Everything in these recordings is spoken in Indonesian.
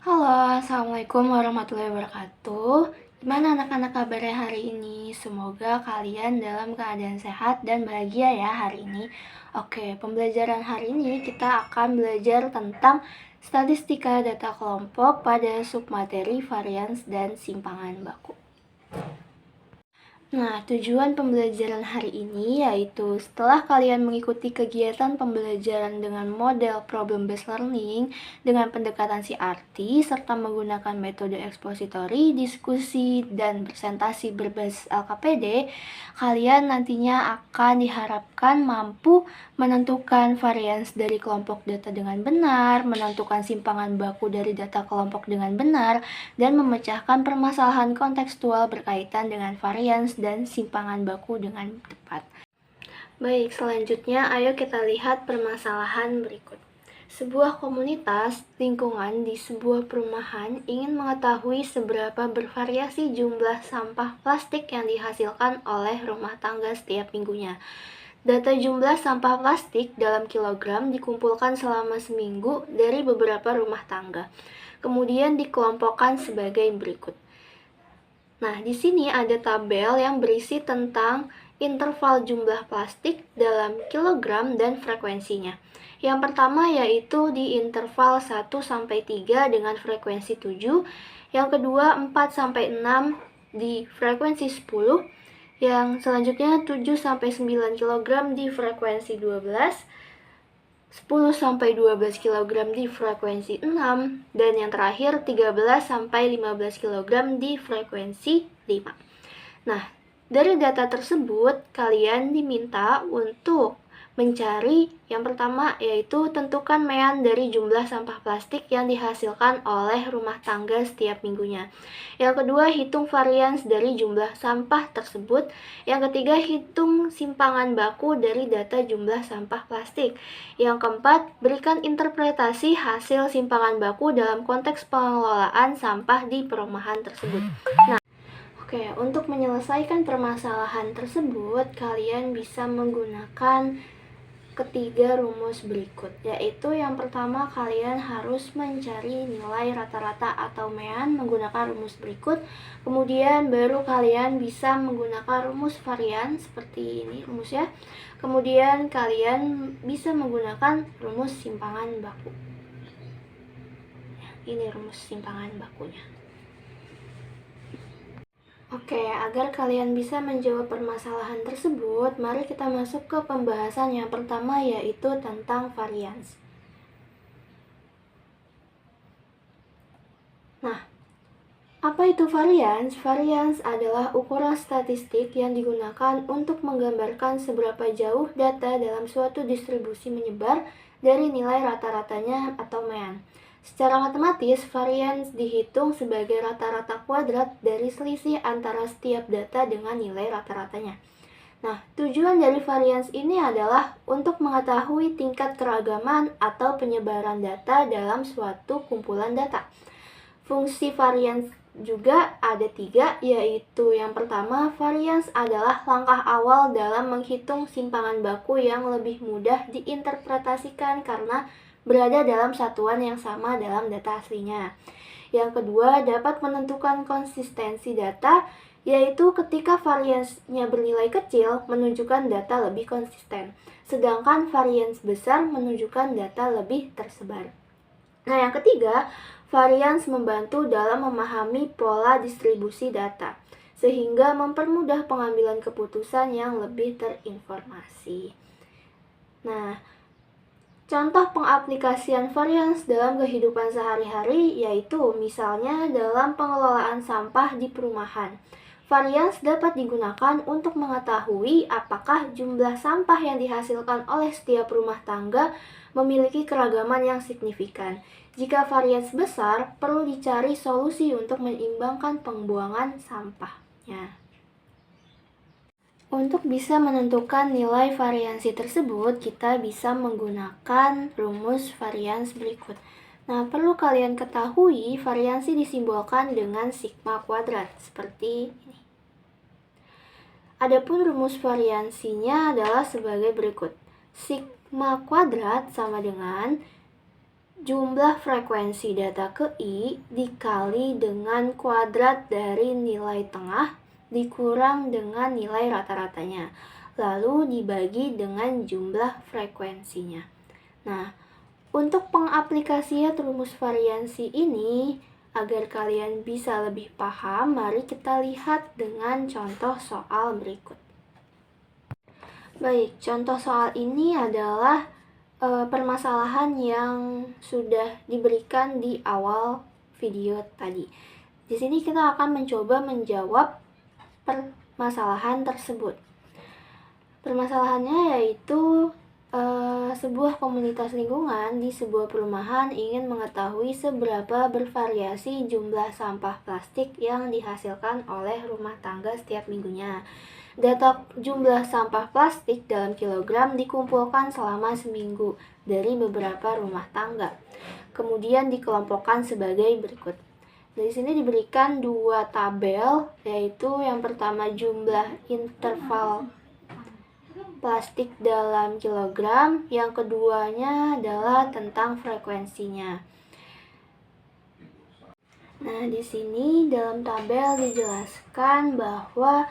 Halo, Assalamualaikum warahmatullahi wabarakatuh. Gimana anak-anak kabarnya hari ini? Semoga kalian dalam keadaan sehat dan bahagia ya hari ini. Oke, pembelajaran hari ini kita akan belajar tentang statistika data kelompok pada submateri varians dan simpangan baku. Nah, tujuan pembelajaran hari ini yaitu setelah kalian mengikuti kegiatan pembelajaran dengan model problem-based learning dengan pendekatan CRT serta menggunakan metode ekspositori, diskusi, dan presentasi berbasis LKPD, kalian nantinya akan diharapkan mampu menentukan varians dari kelompok data dengan benar, menentukan simpangan baku dari data kelompok dengan benar, dan memecahkan permasalahan kontekstual berkaitan dengan varians dan simpangan baku dengan tepat. Baik, selanjutnya ayo kita lihat permasalahan berikut. Sebuah komunitas lingkungan di sebuah perumahan ingin mengetahui seberapa bervariasi jumlah sampah plastik yang dihasilkan oleh rumah tangga setiap minggunya. Data jumlah sampah plastik dalam kilogram dikumpulkan selama seminggu dari beberapa rumah tangga. Kemudian dikelompokkan sebagai berikut. Nah, di sini ada tabel yang berisi tentang interval jumlah plastik dalam kilogram dan frekuensinya. Yang pertama yaitu di interval 1-3 dengan frekuensi 7, yang kedua 4-6 di frekuensi 10, yang selanjutnya 7-9 kg di frekuensi 12, 10-12 kg di frekuensi 6, dan yang terakhir 13-15 kg di frekuensi 5. Nah, dari data tersebut kalian diminta untuk mencari yang pertama yaitu tentukan mean dari jumlah sampah plastik yang dihasilkan oleh rumah tangga setiap minggunya. Yang kedua, hitung varians dari jumlah sampah tersebut. Yang ketiga, hitung simpangan baku dari data jumlah sampah plastik. Yang keempat, berikan interpretasi hasil simpangan baku dalam konteks pengelolaan sampah di perumahan tersebut. Nah, oke, untuk menyelesaikan permasalahan tersebut, kalian bisa menggunakan ketiga rumus berikut, yaitu yang pertama kalian harus mencari nilai rata-rata atau mean menggunakan rumus berikut. Kemudian baru kalian bisa menggunakan rumus varian seperti ini rumusnya. Kemudian kalian bisa menggunakan rumus simpangan baku. Ini rumus simpangan bakunya. Oke, agar kalian bisa menjawab permasalahan tersebut, mari kita masuk ke pembahasan yang pertama yaitu tentang varians. Nah, apa itu varians? Varians adalah ukuran statistik yang digunakan untuk menggambarkan seberapa jauh data dalam suatu distribusi menyebar dari nilai rata-ratanya atau mean. Secara matematis, varians dihitung sebagai rata-rata kuadrat dari selisih antara setiap data dengan nilai rata-ratanya. Nah, tujuan dari varians ini adalah untuk mengetahui tingkat keragaman atau penyebaran data dalam suatu kumpulan data. Fungsi varians juga ada 3, yaitu yang pertama, varians adalah langkah awal dalam menghitung simpangan baku yang lebih mudah diinterpretasikan karena berada dalam satuan yang sama dalam data aslinya. Yang kedua, dapat menentukan konsistensi data, yaitu ketika variansnya bernilai kecil menunjukkan data lebih konsisten, sedangkan varians besar menunjukkan data lebih tersebar. Nah, yang ketiga, varians membantu dalam memahami pola distribusi data, sehingga mempermudah pengambilan keputusan yang lebih terinformasi. Nah, contoh pengaplikasian varians dalam kehidupan sehari-hari yaitu misalnya dalam pengelolaan sampah di perumahan. Varians dapat digunakan untuk mengetahui apakah jumlah sampah yang dihasilkan oleh setiap rumah tangga memiliki keragaman yang signifikan. Jika varians besar, perlu dicari solusi untuk menyeimbangkan pembuangan sampahnya. Untuk bisa menentukan nilai variansi tersebut, kita bisa menggunakan rumus varians berikut. Nah, perlu kalian ketahui variansi disimbolkan dengan sigma kuadrat, seperti ini. Adapun rumus variansinya adalah sebagai berikut. Sigma kuadrat sama dengan jumlah frekuensi data ke I dikali dengan kuadrat dari nilai tengah dikurang dengan nilai rata-ratanya, lalu dibagi dengan jumlah frekuensinya. Nah, untuk pengaplikasian rumus variansi ini, agar kalian bisa lebih paham, mari kita lihat dengan contoh soal berikut. Baik, contoh soal ini adalah permasalahan yang sudah diberikan di awal video tadi. Di sini kita akan mencoba menjawab permasalahan tersebut. Permasalahannya yaitu sebuah komunitas lingkungan di sebuah perumahan ingin mengetahui seberapa bervariasi jumlah sampah plastik yang dihasilkan oleh rumah tangga setiap minggunya. Data jumlah sampah plastik dalam kilogram dikumpulkan selama seminggu dari beberapa rumah tangga. Kemudian dikelompokkan sebagai berikut. Dari sini diberikan dua tabel, yaitu yang pertama jumlah interval plastik dalam kilogram, yang keduanya adalah tentang frekuensinya. Nah, di sini dalam tabel dijelaskan bahwa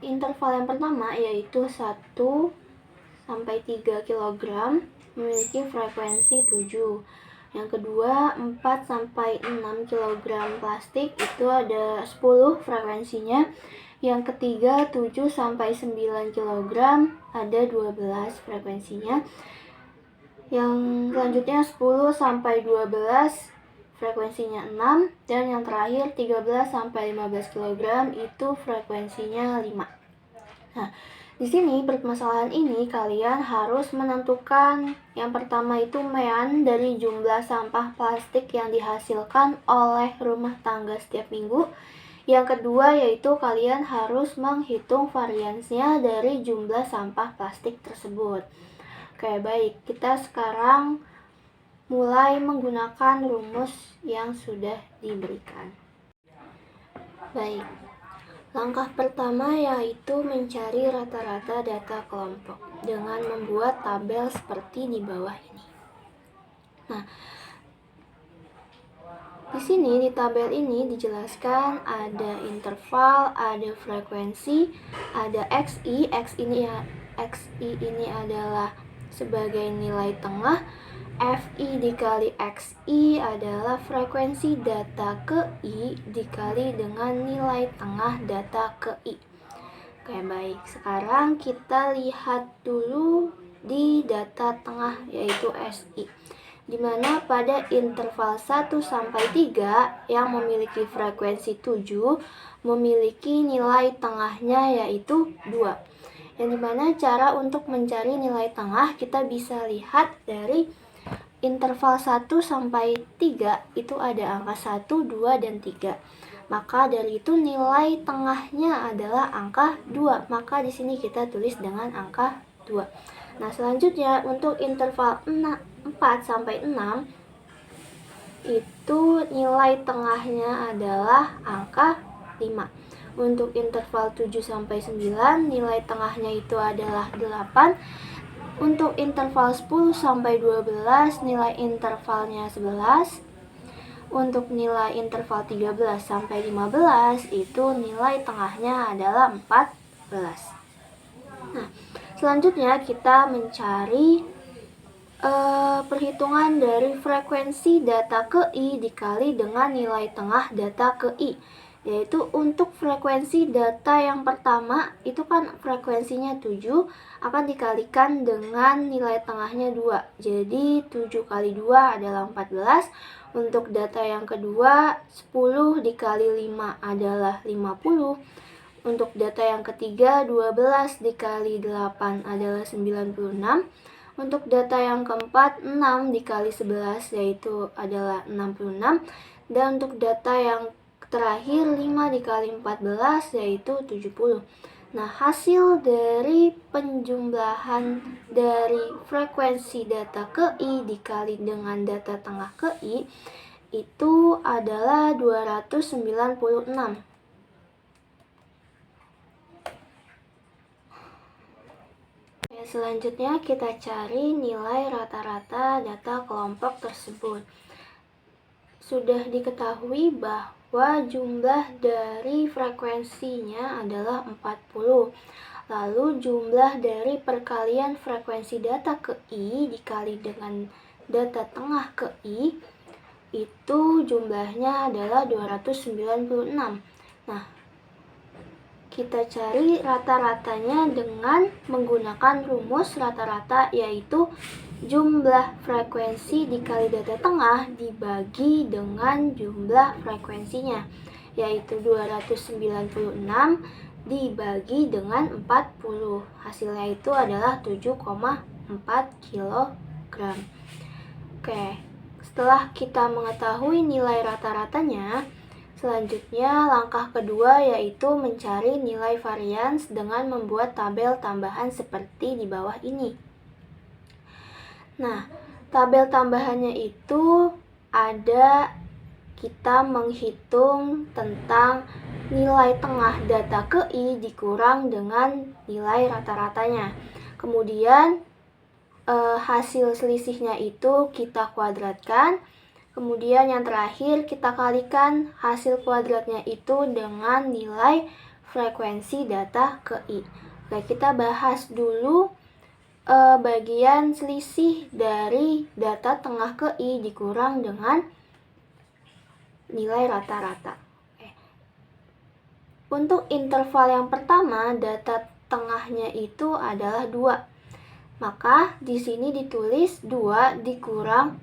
interval yang pertama yaitu 1 sampai 3 kg memiliki frekuensi 7. Yang kedua 4 sampai 6 kg plastik itu ada 10 frekuensinya. Yang ketiga 7 sampai 9 kg ada 12 frekuensinya. Yang selanjutnya 10 sampai 12 frekuensinya 6, dan yang terakhir 13 sampai 15 kg itu frekuensinya 5. Nah, di sini permasalahan ini kalian harus menentukan yang pertama itu mean dari jumlah sampah plastik yang dihasilkan oleh rumah tangga setiap minggu. Yang kedua yaitu kalian harus menghitung variansnya dari jumlah sampah plastik tersebut. Oke, baik. Kita sekarang mulai menggunakan rumus yang sudah diberikan. Baik, langkah pertama yaitu mencari rata-rata data kelompok dengan membuat tabel seperti di bawah ini. Nah, di sini di tabel ini dijelaskan ada interval, ada frekuensi, ada XI. XI ini adalah sebagai nilai tengah. FI dikali XI adalah frekuensi data ke I dikali dengan nilai tengah data ke I. Oke, baik. Sekarang kita lihat dulu di data tengah yaitu SI. Di mana pada interval 1 sampai 3 yang memiliki frekuensi 7 memiliki nilai tengahnya yaitu 2. Yang dimana cara untuk mencari nilai tengah kita bisa lihat dari interval 1 sampai 3 itu ada angka 1, 2, dan 3. Maka dari itu nilai tengahnya adalah angka 2. Maka di sini kita tulis dengan angka 2. Nah, selanjutnya untuk interval 4 sampai 6 itu nilai tengahnya adalah angka 5. Untuk interval 7 sampai 9 nilai tengahnya itu adalah 8. Untuk interval 10 sampai 12 nilai intervalnya 11. Untuk nilai interval 13 sampai 15 itu nilai tengahnya adalah 14. Nah, selanjutnya kita mencari perhitungan dari frekuensi data ke I dikali dengan nilai tengah data ke I. Yaitu untuk frekuensi data yang pertama itu kan frekuensinya 7 akan dikalikan dengan nilai tengahnya 2. Jadi 7 kali 2 adalah 14. Untuk data yang kedua 10 dikali 5 adalah 50. Untuk data yang ketiga 12 dikali 8 adalah 96. Untuk data yang keempat 6 dikali 11 yaitu adalah 66. Dan untuk data yang terakhir 5 dikali 14 yaitu 70. Nah, hasil dari penjumlahan dari frekuensi data ke I dikali dengan data tengah ke I itu adalah 296. Selanjutnya kita cari nilai rata-rata data kelompok tersebut. Sudah diketahui bahwa jumlah dari frekuensinya adalah 40. Lalu jumlah dari perkalian frekuensi data ke I dikali dengan data tengah ke I, itu jumlahnya adalah 296. Nah, kita cari rata-ratanya dengan menggunakan rumus rata-rata, yaitu jumlah frekuensi dikali data tengah dibagi dengan jumlah frekuensinya, yaitu 296 dibagi dengan 40. Hasilnya itu adalah 7,4 kg. Oke, setelah kita mengetahui nilai rata-ratanya, selanjutnya langkah kedua yaitu mencari nilai varians dengan membuat tabel tambahan seperti di bawah ini. Nah, tabel tambahannya itu ada kita menghitung tentang nilai tengah data ke I dikurang dengan nilai rata-ratanya. Kemudian hasil selisihnya itu kita kuadratkan. Kemudian yang terakhir kita kalikan hasil kuadratnya itu dengan nilai frekuensi data ke I. Oke, kita bahas dulu bagian selisih dari data tengah ke I dikurang dengan nilai rata-rata. Untuk interval yang pertama, data tengahnya itu adalah 2. Maka di sini ditulis 2 dikurang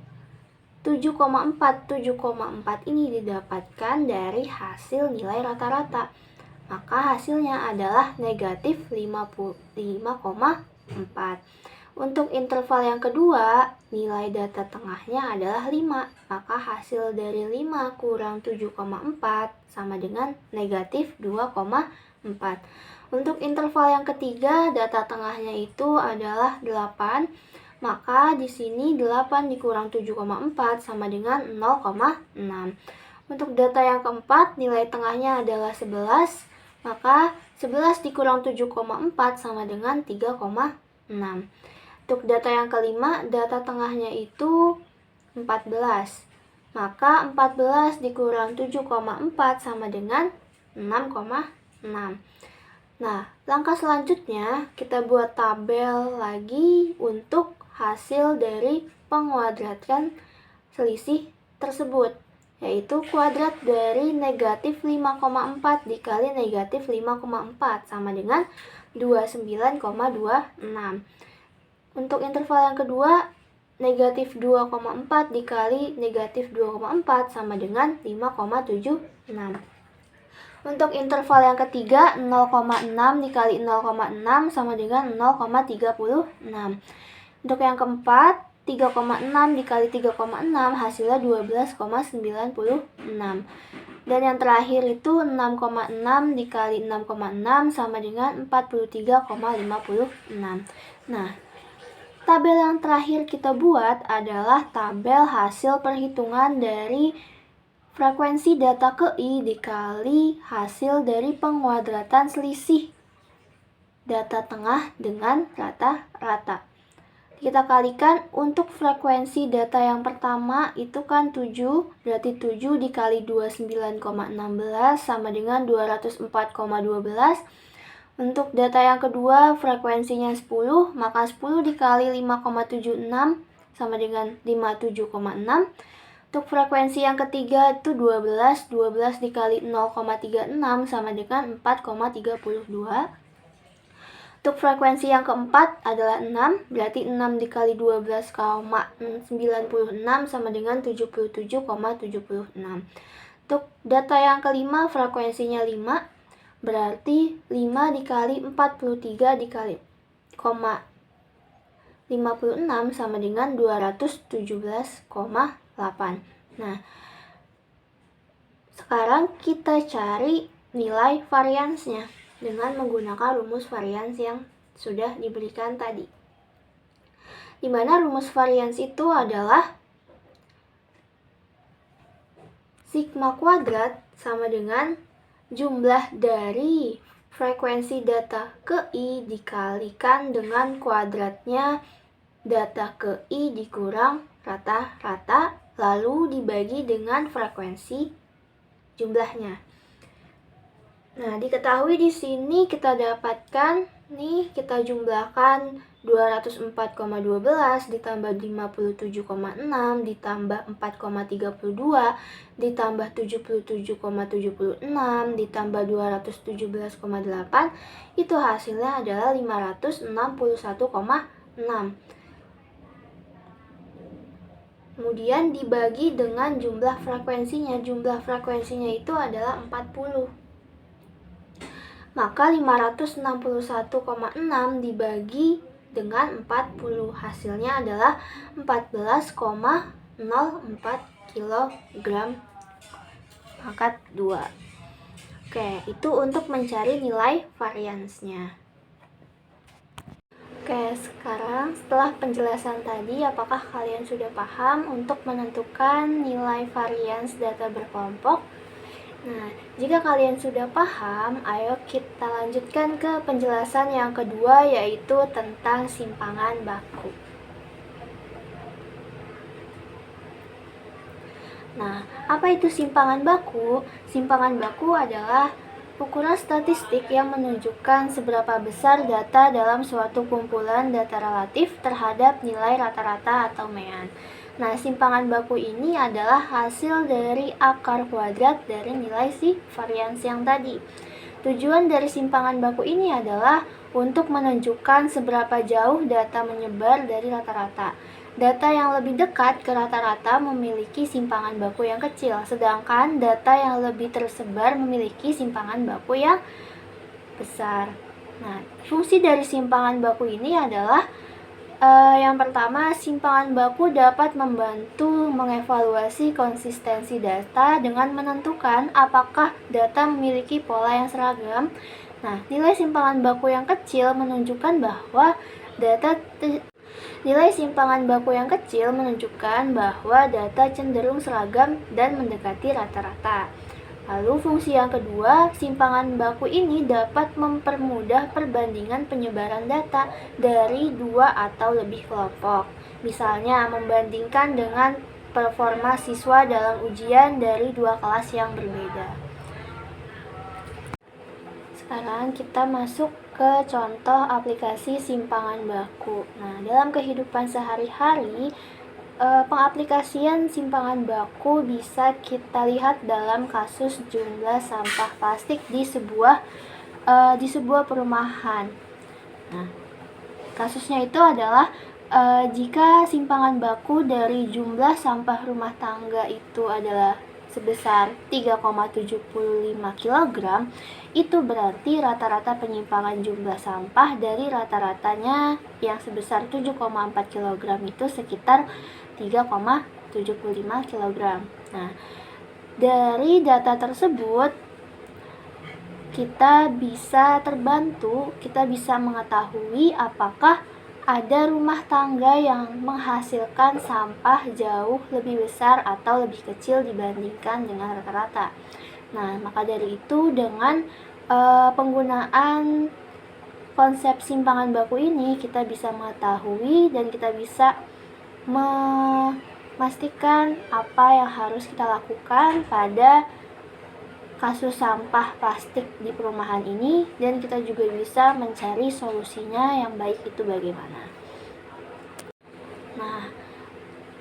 7,4. 7,4 ini didapatkan dari hasil nilai rata-rata. Maka hasilnya adalah negatif 5,4. Untuk interval yang kedua, nilai data tengahnya adalah 5. Maka hasil dari 5 kurang 7,4 sama dengan negatif 2,4. Untuk interval yang ketiga, data tengahnya itu adalah 8. Maka di sini 8 dikurang 7,4 sama dengan 0,6. Untuk data yang keempat, nilai tengahnya adalah 11. Maka 11 dikurang 7,4 sama dengan 3,6. Untuk data yang kelima, data tengahnya itu 14. Maka 14 dikurang 7,4 sama dengan 6,6. Nah, langkah selanjutnya kita buat tabel lagi untuk hasil dari penguadratan selisih tersebut, yaitu kuadrat dari negatif 5,4 dikali negatif 5,4 sama dengan 29,26. Untuk interval yang kedua, negatif 2,4 dikali negatif 2,4 sama dengan 5,76. Untuk interval yang ketiga, 0,6 dikali 0,6 sama dengan 0,36. Untuk yang keempat, 3,6 dikali 3,6 hasilnya 12,96. Dan yang terakhir itu 6,6 dikali 6,6 sama dengan 43,56. Nah, tabel yang terakhir kita buat adalah tabel hasil perhitungan dari frekuensi data ke I dikali hasil dari penguadratan selisih data tengah dengan rata-rata. Kita kalikan untuk frekuensi data yang pertama itu kan 7, berarti 7 dikali 29,16 sama dengan 204,12. Untuk data yang kedua frekuensinya 10, maka 10 dikali 5,76 sama dengan 57,6. Untuk frekuensi yang ketiga itu 12, 12 dikali 0,36 sama dengan 4,32. Untuk frekuensi yang keempat adalah 6, berarti 6 dikali 12,96 sama dengan 77,76. Untuk data yang kelima frekuensinya 5, berarti 5 dikali 43 dikali 56 sama dengan 217,8. Nah, sekarang kita cari nilai variansnya dengan menggunakan rumus varians yang sudah diberikan tadi. Di mana rumus varians itu adalah sigma kuadrat sama dengan jumlah dari frekuensi data ke I dikalikan dengan kuadratnya data ke I dikurang rata-rata, lalu dibagi dengan frekuensi jumlahnya. Nah, diketahui di sini kita dapatkan nih, kita jumlahkan 204,12 ditambah 57,6 ditambah 4,32 ditambah 77,76 ditambah 217,8, itu hasilnya adalah 561,6. Kemudian dibagi dengan jumlah frekuensinya. Jumlah frekuensinya itu adalah 40. Maka 561,6 dibagi dengan 40, hasilnya adalah 14,04 kg pangkat 2. Oke, itu untuk mencari nilai variansnya. Oke, sekarang setelah penjelasan tadi, apakah kalian sudah paham untuk menentukan nilai varians data berkelompok? Nah, jika kalian sudah paham, ayo kita lanjutkan ke penjelasan yang kedua, yaitu tentang simpangan baku. Nah, apa itu simpangan baku? Simpangan baku adalah ukuran statistik yang menunjukkan seberapa besar data dalam suatu kumpulan data relatif terhadap nilai rata-rata atau mean. Nah, simpangan baku ini adalah hasil dari akar kuadrat dari nilai si varians yang tadi. Tujuan dari simpangan baku ini adalah untuk menunjukkan seberapa jauh data menyebar dari rata-rata. Data yang lebih dekat ke rata-rata memiliki simpangan baku yang kecil, sedangkan data yang lebih tersebar memiliki simpangan baku yang besar. Nah, fungsi dari simpangan baku ini adalah yang pertama, simpangan baku dapat membantu mengevaluasi konsistensi data dengan menentukan apakah data memiliki pola yang seragam. Nah, nilai simpangan baku yang kecil menunjukkan bahwa data cenderung seragam dan mendekati rata-rata. Lalu fungsi yang kedua, simpangan baku ini dapat mempermudah perbandingan penyebaran data dari dua atau lebih kelompok. Misalnya, membandingkan dengan performa siswa dalam ujian dari dua kelas yang berbeda. Sekarang kita masuk ke contoh aplikasi simpangan baku. Nah, dalam kehidupan sehari-hari, pengaplikasian simpangan baku bisa kita lihat dalam kasus jumlah sampah plastik di sebuah perumahan. Nah, kasusnya itu adalah jika simpangan baku dari jumlah sampah rumah tangga itu adalah sebesar 3,75 kg, itu berarti rata-rata penyimpangan jumlah sampah dari rata-ratanya yang sebesar 7,4 kg itu sekitar 3,75 kg. Nah, dari data tersebut kita bisa mengetahui apakah ada rumah tangga yang menghasilkan sampah jauh lebih besar atau lebih kecil dibandingkan dengan rata-rata. Nah, maka dari itu dengan penggunaan konsep simpangan baku ini kita bisa mengetahui dan kita bisa memastikan apa yang harus kita lakukan pada kasus sampah plastik di perumahan ini, dan kita juga bisa mencari solusinya yang baik itu bagaimana. Nah,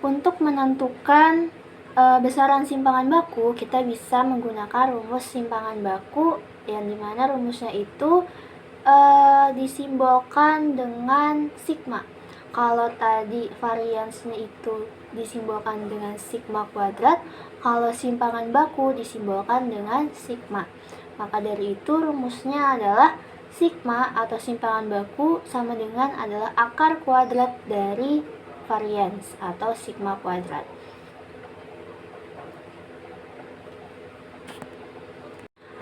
untuk menentukan besaran simpangan baku, kita bisa menggunakan rumus simpangan baku yang dimana rumusnya itu disimbolkan dengan sigma. Kalau tadi variansnya itu disimbolkan dengan sigma kuadrat, kalau simpangan baku disimbolkan dengan sigma. Maka dari itu rumusnya adalah sigma atau simpangan baku sama dengan adalah akar kuadrat dari varians atau sigma kuadrat.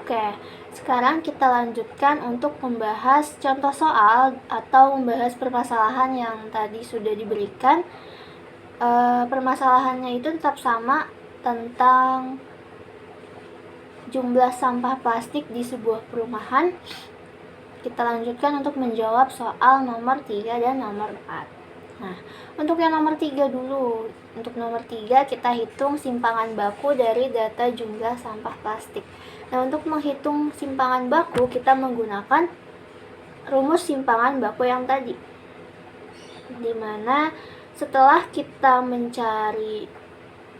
Oke, sekarang kita lanjutkan untuk membahas contoh soal atau membahas permasalahan yang tadi sudah diberikan. Permasalahannya itu tetap sama tentang jumlah sampah plastik di sebuah perumahan. kita lanjutkan untuk menjawab soal nomor 3 dan nomor 4. Nah, untuk yang nomor 3 dulu. Untuk nomor 3 kita hitung simpangan baku dari data jumlah sampah plastik. Nah, untuk menghitung simpangan baku kita menggunakan rumus simpangan baku yang tadi, dimana setelah kita mencari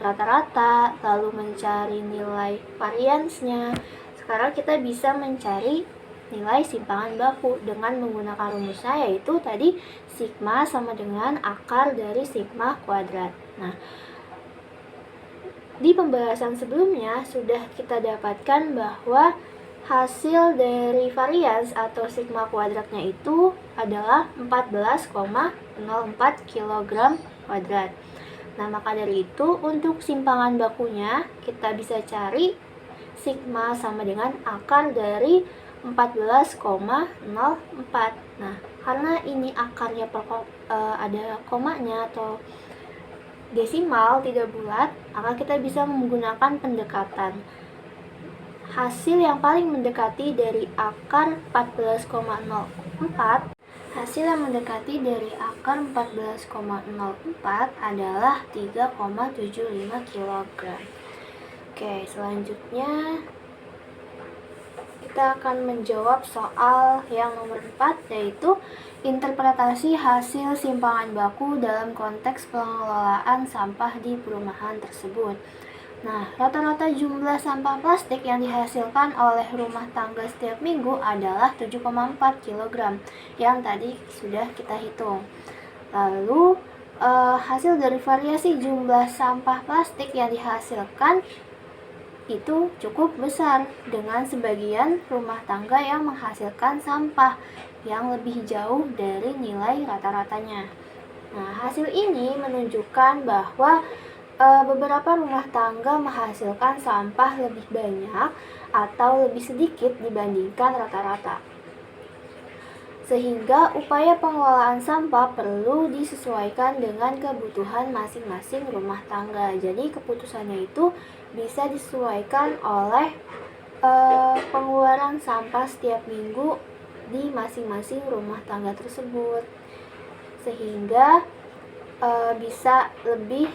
rata-rata lalu mencari nilai variansnya, sekarang kita bisa mencari nilai simpangan baku dengan menggunakan rumusnya, yaitu tadi sigma sama dengan akar dari sigma kuadrat. Nah, di pembahasan sebelumnya sudah kita dapatkan bahwa hasil dari varians atau sigma kuadratnya itu adalah 14,04 kg kuadrat. Nah, maka dari itu untuk simpangan bakunya kita bisa cari sigma sama dengan akar dari 14,04. Nah, karena ini akarnya ada komanya atau desimal tidak bulat, maka kita bisa menggunakan pendekatan. Hasil yang paling mendekati dari akar 14,04 adalah 3,75 kg. Oke, selanjutnya kita akan menjawab soal yang nomor 4, yaitu interpretasi hasil simpangan baku dalam konteks pengelolaan sampah di perumahan tersebut. Nah, rata-rata jumlah sampah plastik yang dihasilkan oleh rumah tangga setiap minggu adalah 7,4 kg yang tadi sudah kita hitung. Lalu, hasil dari variasi jumlah sampah plastik yang dihasilkan itu cukup besar, dengan sebagian rumah tangga yang menghasilkan sampah yang lebih jauh dari nilai rata-ratanya. Nah, hasil ini menunjukkan bahwa beberapa rumah tangga menghasilkan sampah lebih banyak atau lebih sedikit dibandingkan rata-rata. Sehingga upaya pengelolaan sampah perlu disesuaikan dengan kebutuhan masing-masing rumah tangga. Jadi keputusannya itu bisa disesuaikan oleh pengeluaran sampah setiap minggu di masing-masing rumah tangga tersebut, sehingga bisa lebih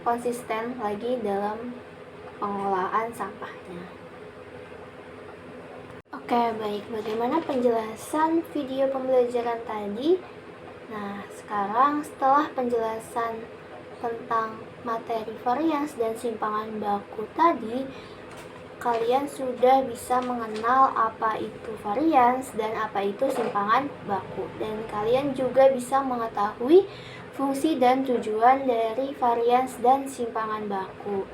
konsisten lagi dalam pengelolaan sampahnya. Oke, baik. Bagaimana penjelasan video pembelajaran tadi? Nah, sekarang setelah penjelasan tentang materi varians dan simpangan baku tadi, kalian sudah bisa mengenal apa itu varians dan apa itu simpangan baku. Dan kalian juga bisa mengetahui fungsi dan tujuan dari varians dan simpangan baku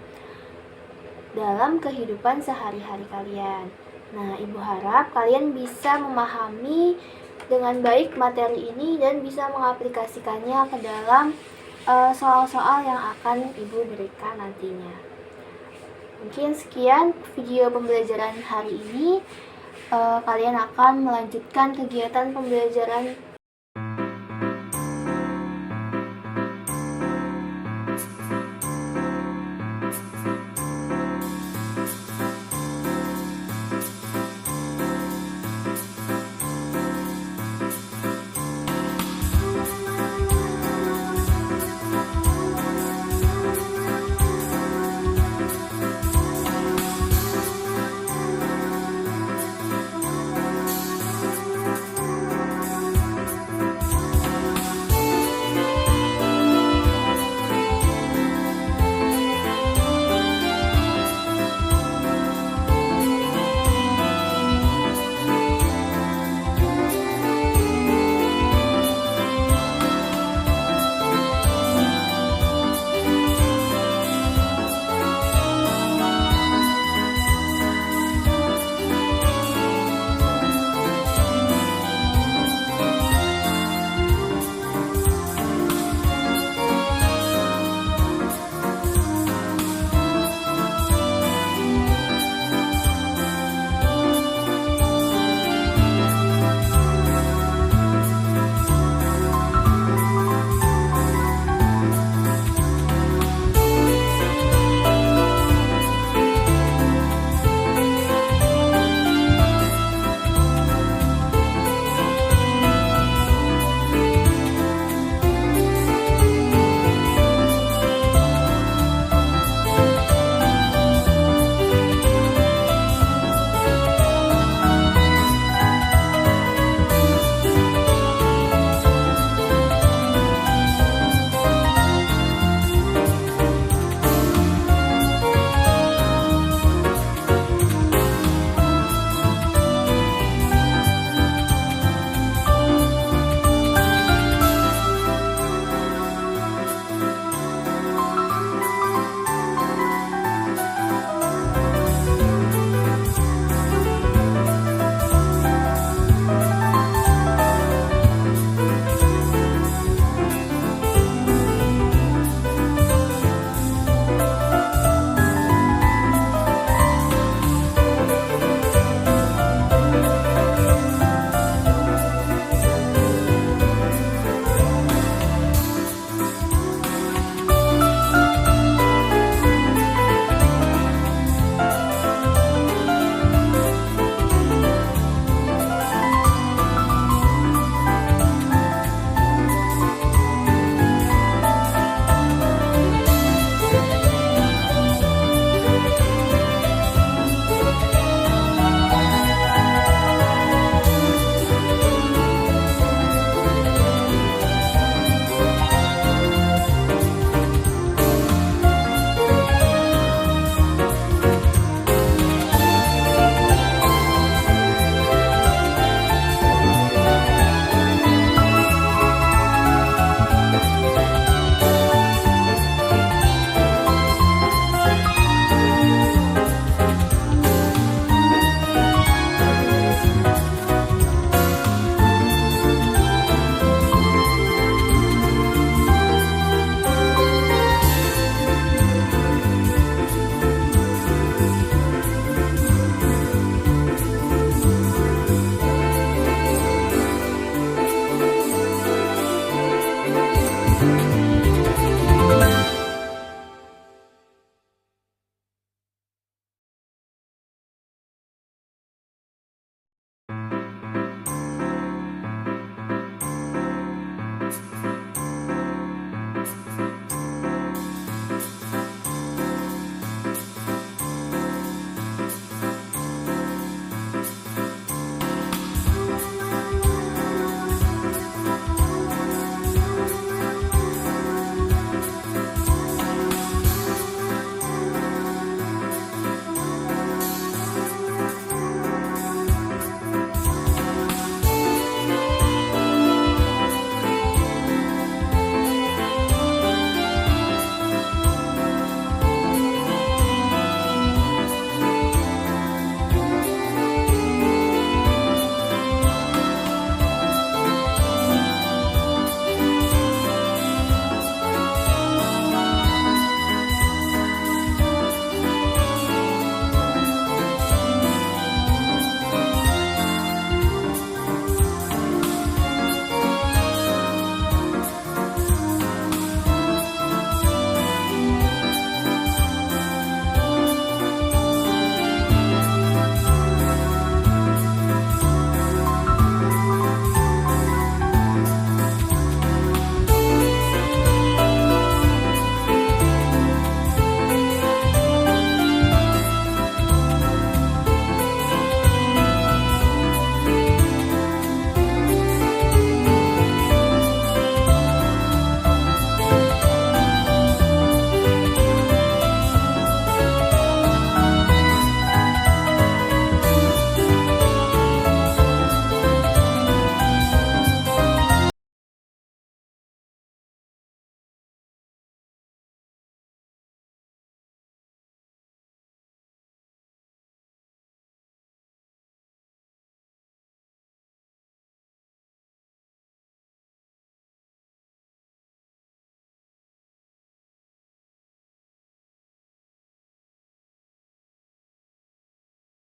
dalam kehidupan sehari-hari kalian. Nah, Ibu harap kalian bisa memahami dengan baik materi ini dan bisa mengaplikasikannya ke dalam soal-soal yang akan Ibu berikan nantinya. Mungkin sekian video pembelajaran hari ini. Kalian akan melanjutkan kegiatan pembelajaran